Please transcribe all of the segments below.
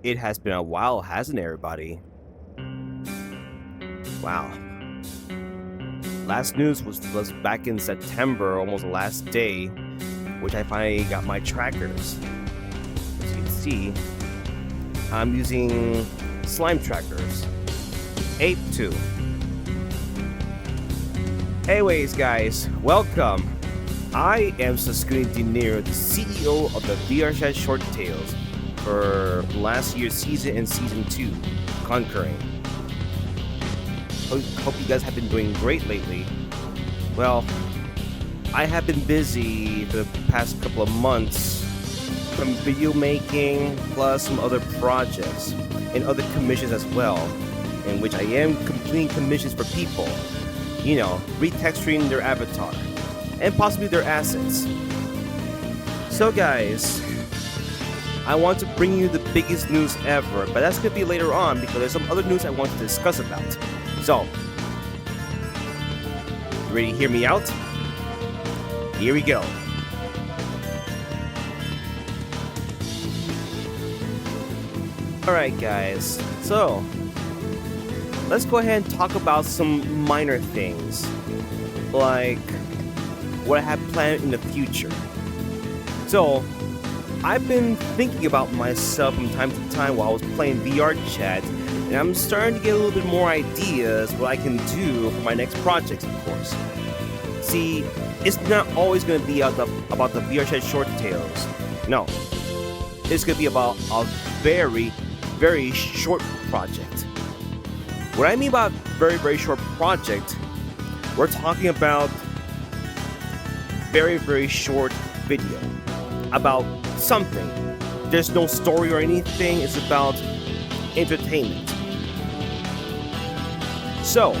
It has been a while, hasn't it, everybody? Wow. Last news was back in September, almost the last day, which I finally got my trackers. As you can see, I'm using slime trackers. Ape 2. Anyways, guys, welcome. I am Saskune the CEO of the VRChat Short Tales for last year's season and season 2, concurring. Hope you guys have been doing great lately. Well, I have been busy for the past couple of months from video making plus some other projects and other commissions as well, in which I am completing commissions for people, you know, retexturing their avatar and possibly their assets. So guys, I want to bring you the biggest news ever, but that's gonna be later on because there's some other news I want to discuss about. So, you ready to hear me out? Here we go. Alright guys, so let's go ahead and talk about some minor things, like what I have planned in the future. So, I've been thinking about myself from time to time while I was playing VR chat, and I'm starting to get a little bit more ideas what I can do for my next projects, of course. See, it's not always going to be about the VR chat short tales. No, it's going to be about a very, very short project. What I mean by very, very short project, we're talking about very, very short video about something. There's no story or anything, it's about entertainment. So,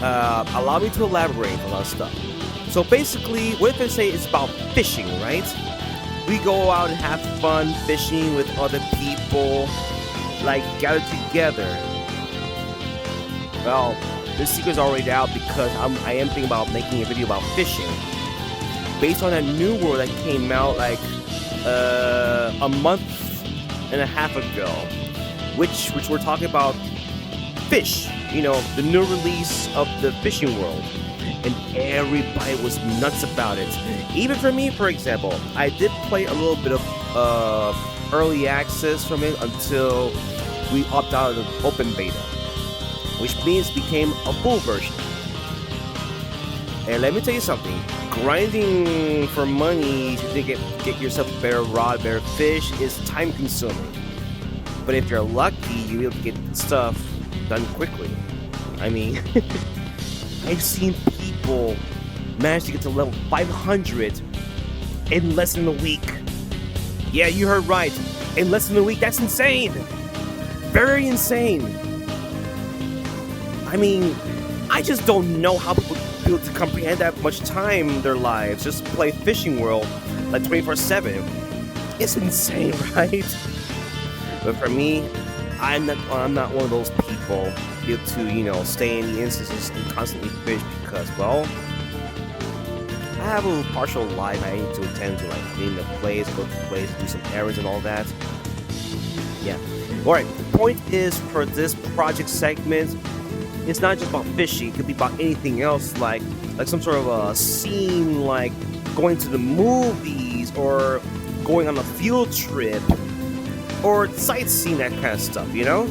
allow me to elaborate on that stuff. So basically, what if I say it's about fishing, right? We go out and have fun fishing with other people, like gather together. Well, the secret's already out because I am thinking about making a video about fishing, based on that new world that came out like a month and a half ago, which we're talking about fish, you know, the new release of the fishing world, and everybody was nuts about it. Even for me, for example, I did play a little bit of early access from it until we opted out of the open beta, which means it became a full version. And let me tell you something, grinding for money to get yourself a better rod, better fish is time consuming. But if you're lucky, you'll be able to get stuff done quickly. I mean, I've seen people manage to get to level 500 in less than a week. Yeah, you heard right. In less than a week, that's insane. Very insane. I mean, I just don't know how people be able to comprehend that much time in their lives just play fishing world like 24/7. It's insane, right? But for me, I'm not one of those people able to, you know, stay in the instances and constantly fish because, well, I have a little partial life I need to attend to, like clean the place, go to the place, do some errands and all that. Yeah. Alright, the point is for this project segment, it's not just about fishing, it could be about anything else, like some sort of a scene, like going to the movies, or going on a field trip, or sightseeing, that kind of stuff, you know?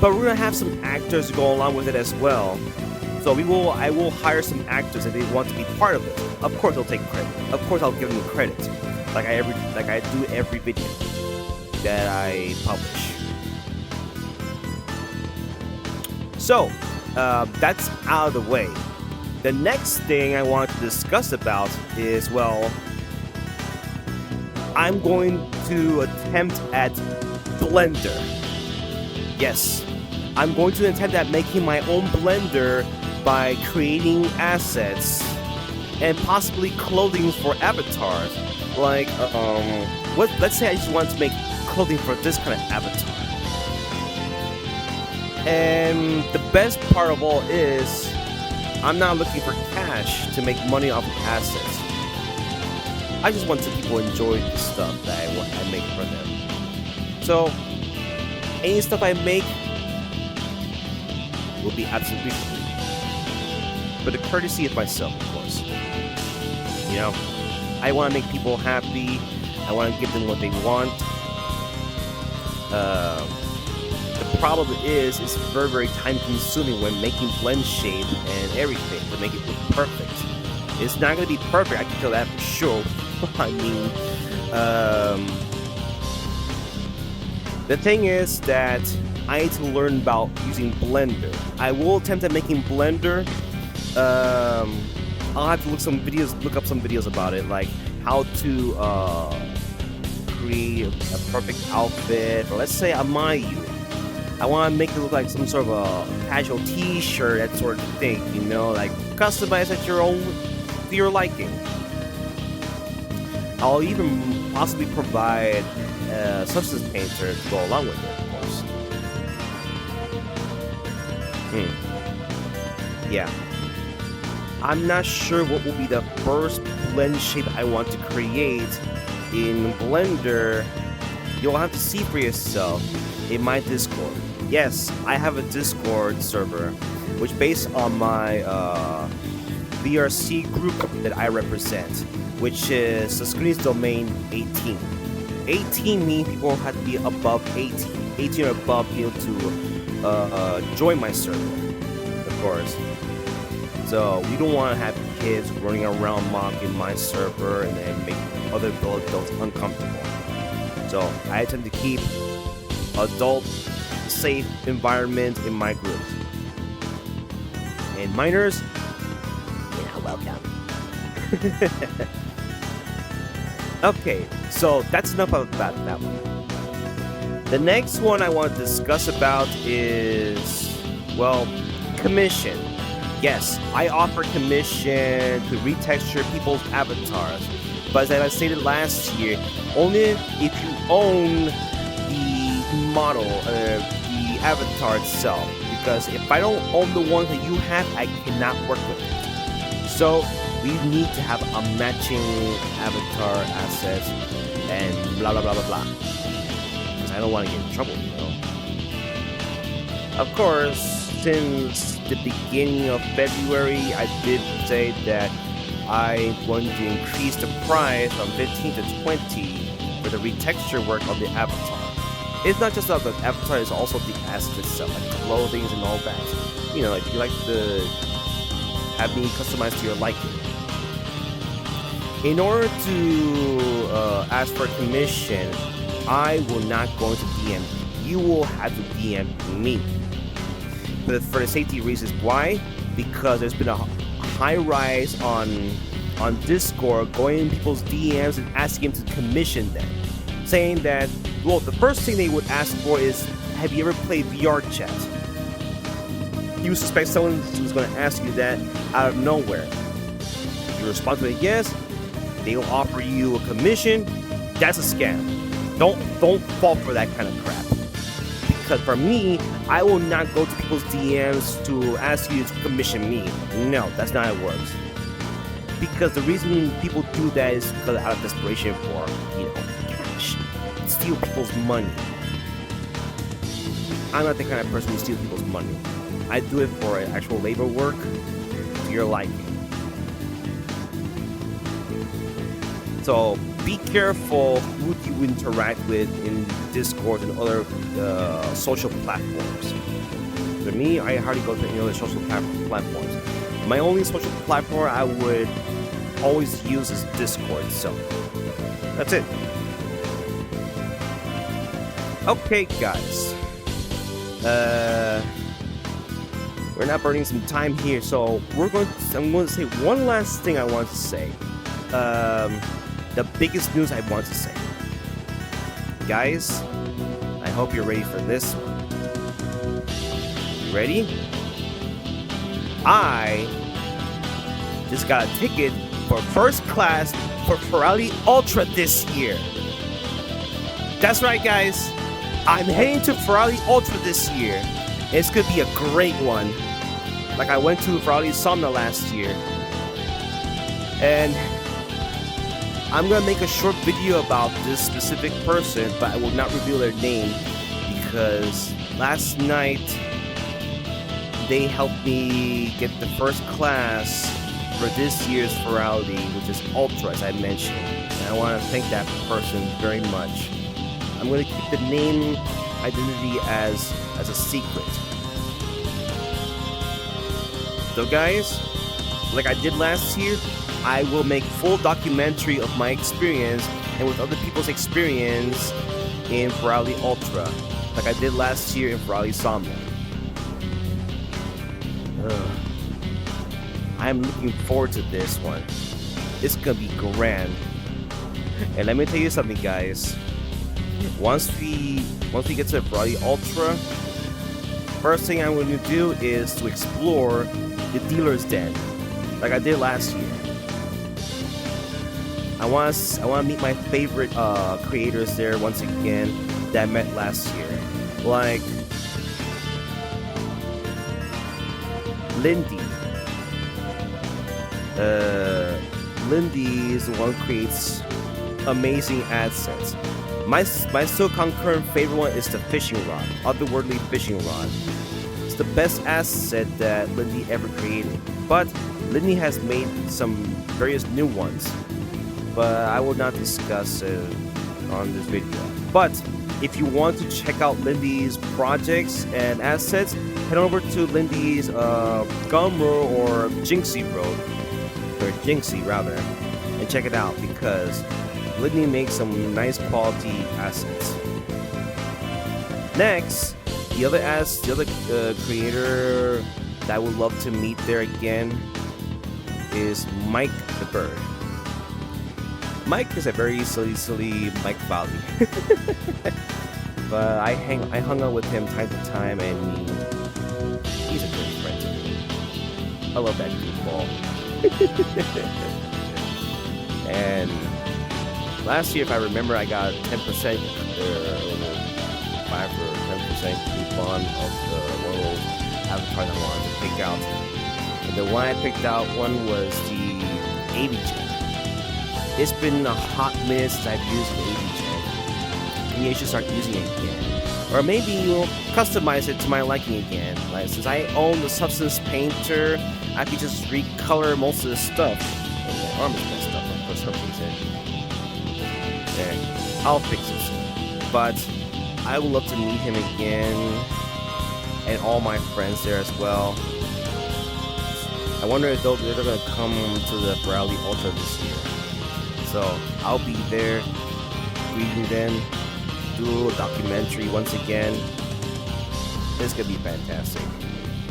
But we're gonna have some actors to go along with it as well. So I will hire some actors if they want to be part of it. Of course they'll take credit. Of course I'll give them credit. Like I do every video that I publish. So, that's out of the way. The next thing I want to discuss about is, well, I'm going to attempt at Blender. Yes, I'm going to attempt at making my own Blender by creating assets and possibly clothing for avatars. Like, let's say I just want to make clothing for this kind of avatar. And the best part of all is, I'm not looking for cash to make money off of assets. I just want to people enjoy the stuff that I make for them. So any stuff I make will be absolutely free, for the courtesy of myself, of course. You know, I want to make people happy. I want to give them what they want. The problem is, it's very, very time consuming when making blend shape and everything to make it look perfect. It's not going to be perfect, I can tell that for sure. I mean, the thing is that I need to learn about using Blender. I will attempt at making Blender. I'll have to look up some videos about it, like how to create a perfect outfit, or let's say a Mayu. I want to make it look like some sort of a casual T-shirt, that sort of thing. You know, like customize at your own, to your liking. I'll even possibly provide a substance painter to go along with it, of course. Yeah. I'm not sure what will be the first blend shape I want to create in Blender. You'll have to see for yourself in my Discord. Yes, I have a Discord server, which based on my VRC group that I represent, which is Saskune's domain 18. 18 means people have to be above 18. 18 or above be able to join my server, of course. So we don't want to have kids running around mocking my server and then make other adults uncomfortable. So I attempt to keep adult safe environment in my group. And minors, you're not welcome. Okay, so that's enough about that one. The next one I want to discuss about is, well, commission. Yes, I offer commission to retexture people's avatars, but as I stated last year, only if you own the model, the avatar itself. Because if I don't own the one that you have, I cannot work with it. So we need to have a matching avatar assets and blah blah blah blah blah. Because I don't want to get in trouble, you know. Of course, since the beginning of February, I did say that I want to increase the price from 15 to 20 for the retexture work of the avatar. It's not just about the avatar, it's also the asset itself, like clothing and all that. You know, if you like to have me customized to your liking. In order to ask for commission, I will not go into DM. You will have to DM me. For the safety reasons. Why? Because there's been a high rise on Discord going in people's DMs and asking them to commission them. Saying that, well, the first thing they would ask for is, have you ever played VR chat? You suspect someone who's going to ask you that out of nowhere. You respond to it, yes, they will offer you a commission. That's a scam. Don't fall for that kind of crap. Because for me, I will not go to people's DMs to ask you to commission me. No, that's not how it works. Because the reason people do that is because out of desperation for, you know, cash. Steal people's money. I'm not the kind of person who steals people's money. I do it for actual labor work to your liking. So be careful who you interact with in Discord and other social platforms. For me, I hardly go to any other social platforms. My only social platform I would always use is Discord, so that's it. Okay, guys. We're not burning some time here, so I'm going to say one last thing I want to say. The biggest news I want to say. Guys, I hope you're ready for this one. You ready? I just got a ticket for first class for Ferrari Ultra this year. That's right, guys. I'm heading to Ferrari Ultra this year. It's gonna be a great one. Like I went to Ferrari Somna last year. And I'm gonna make a short video about this specific person, but I will not reveal their name because last night they helped me get the first class for this year's virality, which is Ultra, as I mentioned. And I want to thank that person very much. I'm going to keep the name identity as a secret. So guys, like I did last year, I will make full documentary of my experience and with other people's experience in Virality Ultra, like I did last year in Virality Somna. I'm looking forward to this one. It's gonna be grand. And let me tell you something, guys. Once we get to Virality Ultra, first thing I'm going to do is to explore the dealer's den, like I did last year. I want to meet my favorite creators there once again that I met last year, like Lindy. Lindy is the one who creates amazing ad sets. My still concurrent favorite one is the fishing rod, otherworldly fishing rod. It's the best asset that Lindy ever created. But Lindy has made some various new ones, but I will not discuss it on this video. But if you want to check out Lindy's projects and assets, head over to Lindy's Gumroad or Jinxie Road, or Jinxie rather, and check it out because Lindy makes some nice quality assets. Next, the other creator that I would love to meet there again is Mike the Bird. Mike is a very silly Mike Valley. But I hung out with him time to time, and he's a good friend to me. I love that goofball. And last year, if I remember, I got 10%, 5 or 10% coupon of the one of those avatars I wanted to pick out. And the one I picked out was the AVGen. It's been a hot minute since I've used the AVGen. Maybe I should start using it again. Or maybe you'll customize it to my liking again. Like, since I own the Substance Painter, I could just recolor most of the stuff. And my arm is messed up for some reason. And I'll fix it. But I would love to meet him again. And all my friends there as well. I wonder if they're going to come to the Virality Ultra this year. So I'll be there, greeting them, do a documentary once again. This is gonna be fantastic.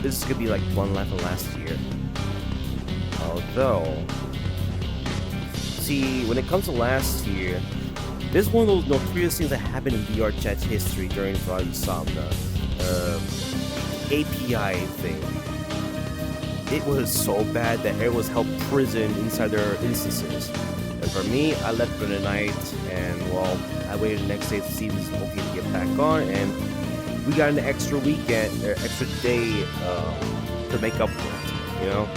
This is gonna be like one life of last year. Although, see, when it comes to last year, this is one of those notorious things that happened in VR Chat's history during Virality Somna. API thing. It was so bad that everyone was held prison inside their instances. And for me, I left for the night, and well, I waited the next day to see if it was okay to get back on, and we got an extra weekend, or extra day to make up for it, you know?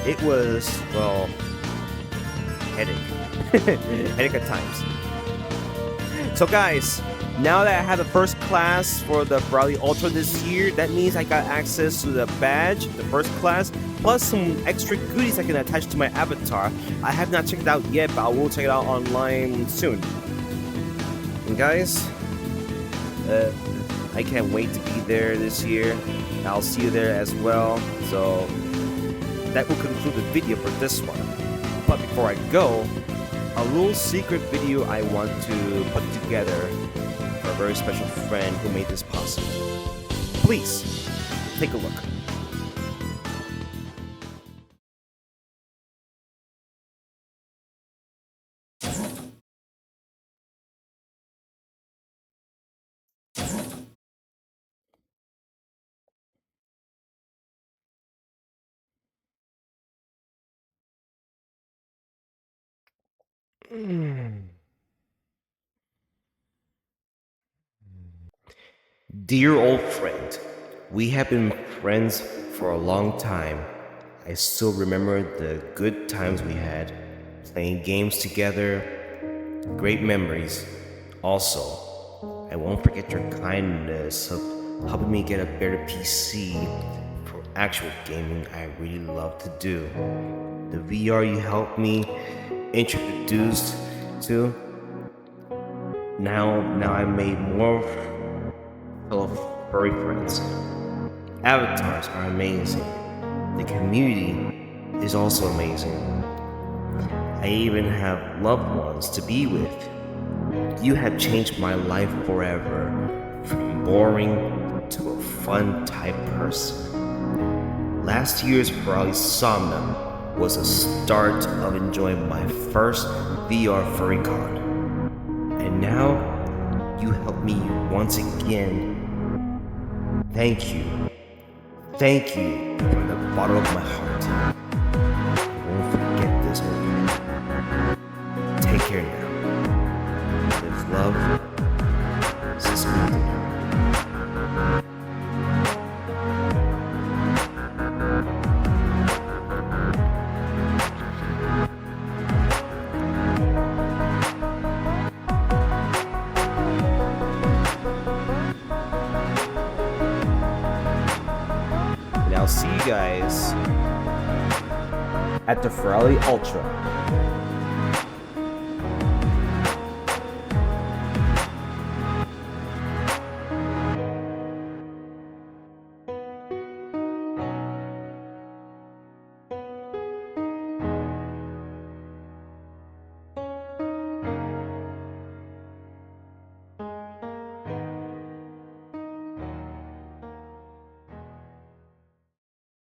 It was, well, headache. Headache at times. So guys, now that I have the first class for the Virality Ultra this year, that means I got access to the badge, the first class, plus some extra goodies I can attach to my avatar. I have not checked it out yet, but I will check it out online soon. And guys, I can't wait to be there this year. I'll see you there as well. So that will conclude the video for this one. But before I go, a little secret video I want to put together for a very special friend who made this possible. Please, take a look. Dear old friend, we have been friends for a long time. I still remember the good times we had. playing games together, great memories. Also, I won't forget your kindness of helping me get a better PC for actual gaming I really love to do. The VR you helped me introduce to, now I made more fellow furry friends. Avatars are amazing. The community is also amazing. I even have loved ones to be with. You have changed my life forever, from boring to a fun type person. Last year's Raleigh Somnum was the start of enjoying my first VR FurryCon. And now, you help me once again. Thank you. Thank you from the bottom of my heart. I won't forget this moment. Take care now. With love, Saskune. And I'll see you guys at the Ferrari Ultra.